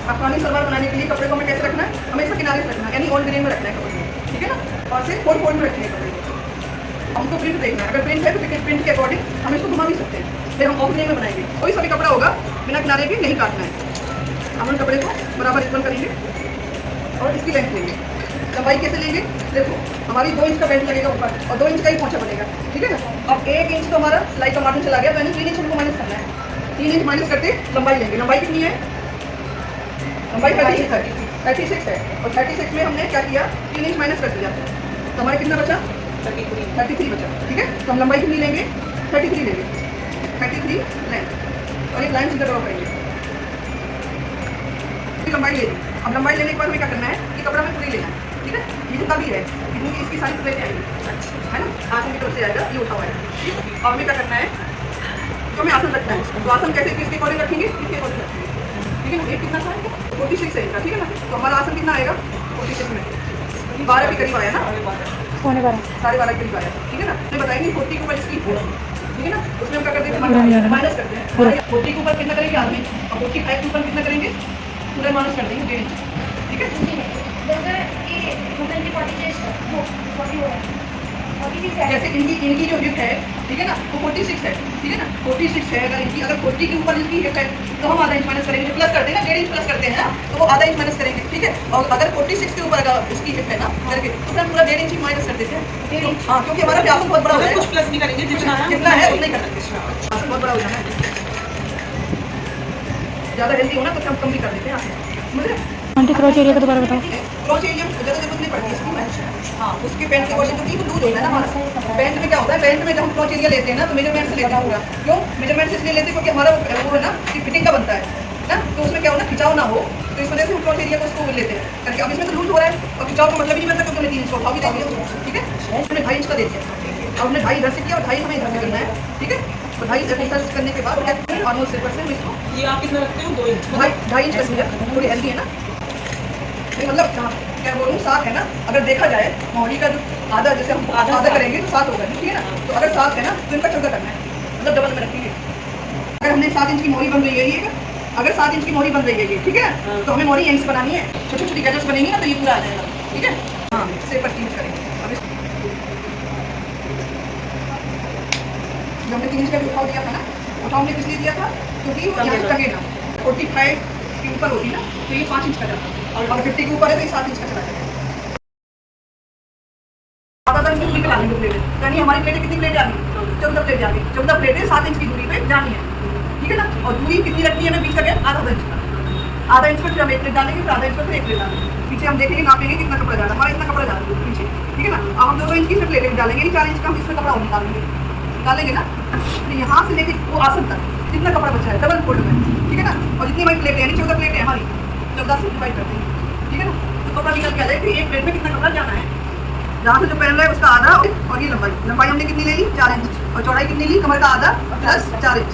अफगानी सलवार बनाने के लिए कपड़े को हमें कैसे रखना है, हमेशा किनारे से रखना है, यानी ऑन ग्रेन में रखना है कपड़े को, ठीक है ना। और से फोल्ड में रखना है कपड़े को। हमको प्रिंट देखना है, अगर प्रिंट है तो प्रिंट के अकॉर्डिंग हम इसको घुमा भी सकते हैं। फिर हम ऑफ ग्रेन में बनाएंगे, कोई सा भी कपड़ा होगा बिना किनारे के नहीं काटना है। हम उन कपड़े को बराबर इक्वल करेंगे और इसकी लेंथ लेंगे। लंबाई कैसे लेंगे, देखो हमारी 2 इंच का बेल्ट लगेगा ऊपर और 2 इंच का ही पोंछा बनेगा, ठीक है ना। अब 1 इंच तो हमारा सिलाई का मार्जिन चला गया, तो यानी 3 इंच हमको माइनस करना है। 3 इंच माइनस करते लंबाई लेंगे। लंबाई कितनी है, लंबाई 36 है और 36 में हमने क्या किया, 3 इंच माइनस कर दिया, तो हमारे कितना बचा, 33 बचा, ठीक है। तो हम लंबाई कितनी लेंगे, 33 लेंगे, 33 लेंथ और एक लाइन सीधा ड्रॉ करेंगे। लंबाई ले ली। अब लंबाई लेने के बाद हमें क्या करना है कि कपड़ा हमें पूरी लेना है, ठीक है। ये जितना भी है इतनी इसकी सारी प्लेटें आएंगी, है ना, आसन की तरफ से आएगा, ये उठा हुआ है। अब हमें क्या करना है, तो हमें आसन रखना है। तो आसन कैसे किसके अकॉर्डिंग रखेंगे, इसके अकॉर्डिंग रखेंगे, ठीक है ना। एक कितना सा है, 46 है इसका, ठीक है ना। तो हमारा आसन कितना आएगा, 46 में 12 के करीब आया ना, 12.5 के करीब आया, ठीक है ना। हमें बताएंगे 40 के ऊपर इसकी, ठीक है ना, उसमें हम क्या करते हैं, माइनस करते हैं। 40 के ऊपर कितना करेंगे आदमी, और 45 के ऊपर कितना करेंगे, पूरा माइनस कर देंगे 1.5 इंच, ठीक है। जैसे इनकी जो हिप है, ठीक है ना, वो 46 है, ठीक है ना, 46 है। अगर 40 के ऊपर इसकी हिप है तो हम आधा इंच माइनस करेंगे, प्लस करते हैं ना, 1.5 इंच प्लस करते हैं ना, तो वो आधा इंच माइनस करेंगे, ठीक है। और अगर 46 के ऊपर अगर इसकी हिप है ना करके, तो फिर हम पूरा 1.5 इंच माइनस कर देते हैं। हाँ, क्योंकि हमारा व्यास बहुत बड़ा हो जाएगा, कुछ प्लस नहीं करेंगे, जितना है उतना ही करना है, बहुत बड़ा हो जाना है। ज़्यादा हेल्दी होना तो हम कम भी कर देते हैं, समझ रहे। आंटी क्रोच एरिया का दोबारा बताओ। क्रोच एरिया में ज़्यादा जरूरत नहीं पड़ती इसकी। हाँ, उसके पैंट के अकॉर्डिंग, क्योंकि लूज होता है ना हमारा। पैंट में क्या होता है, पैंट में जब हम क्रोच एरिया लेते हैं ना तो मेजरमेंट से लेते हैं पूरा। क्यों मेजरमेंट से इसलिए लेते हैं क्योंकि हमारा वो है ना कि फिटिंग का बनता है ना, तो उसमें क्या हो ना, खिंचाव ना हो, तो इस वजह से हम क्रोच एरिया को उसको लेते हैं करके। अब इसमें तो लूज हो रहा है और खिंचाव का मतलब ही नहीं बनता, क्योंकि हमने 3 इंच का उठाव भी दे दिया, ठीक है। हमने 2.5 इंच का दे दिया, अब हमने 2.5 इधर से किया और 2.5 हमें इधर से करना है, ठीक है। तो 2.5 इधर से करने के बाद क्या करें, नॉर्मल सिर्फ से हम इसको, ये आप कितना रखते हो, 2 इंच, 2.5 इंच का, थोड़ी हेल्दी है ना, मतलब क्या बोलूँ, 7 है ना। अगर देखा जाए मोहरी का जो आधा, जैसे हम आधा करेंगे तो 7 होगा, ठीक है ना। तो अगर 7 है ना तो इनका 14 करना है, मतलब डबल में रखेंगे। अगर हमने 7 इंच की मोहरी बन रही है ये, अगर 7 इंच की मोहरी बन रही है ये, ठीक है, तो हमें मोहरी यहीं से बनानी है, छोटी छोटी गैजेट्स बनेंगी ना, तो ये पूरा आ जाएगा, ठीक है। हाँ, से पर चीज करेंगे। अब हमने 3 इंच का भी उठाव दिया था ना, उठाव हमने किस लिए दिया था, क्योंकि वो यहाँ टंगे ना, 45 के ऊपर होती ना तो ये 5 इंच का जाता, और 50 के ऊपर है तो ये 7 इंच का चला जाएगा। निकला लेंगे प्लेटें, यानी हमारी प्लेटें कितनी प्लेट जानी, 14 प्लेट जानी, 14 प्लेटें 7 इंच की दूरी पे जानी है, ठीक है ना। और दूरी कितनी रखनी है हमें बीच का गैप, आधा इंच का, आधा इंच पर फिर हम 1 प्लेट डालेंगे, फिर आधा इंच पर फिर 1 प्लेट डालेंगे। पीछे हम देखेंगे, नापेंगे कितना कपड़ा जा रहा है, हमारा इतना कपड़ा जा रहा है पीछे, ठीक है ना। अब हम 2 इंच की फिर प्लेटें डालेंगे, 4 इंच का हम इसमें कपड़ा और निकालेंगे ना। तो यहाँ से लेके वो आसन तक जितना कपड़ा बचा है डबल फोल्ड में, ठीक है ना। और जितनी हमारी प्लेटें यानी 14 प्लेटें हमारी, 14 से डिवाइड करते हैं, ठीक है ना। तो कपड़ा निकल के आ जाए कि एक प्लेट में कितना कपड़ा जाना है, जहाँ से जो पहन रहा है उसका आधा, और ये लंबाई हमने कितनी ले ली, 4 इंच, और चौड़ाई कितनी ली, कमर का आधा प्लस 4 इंच,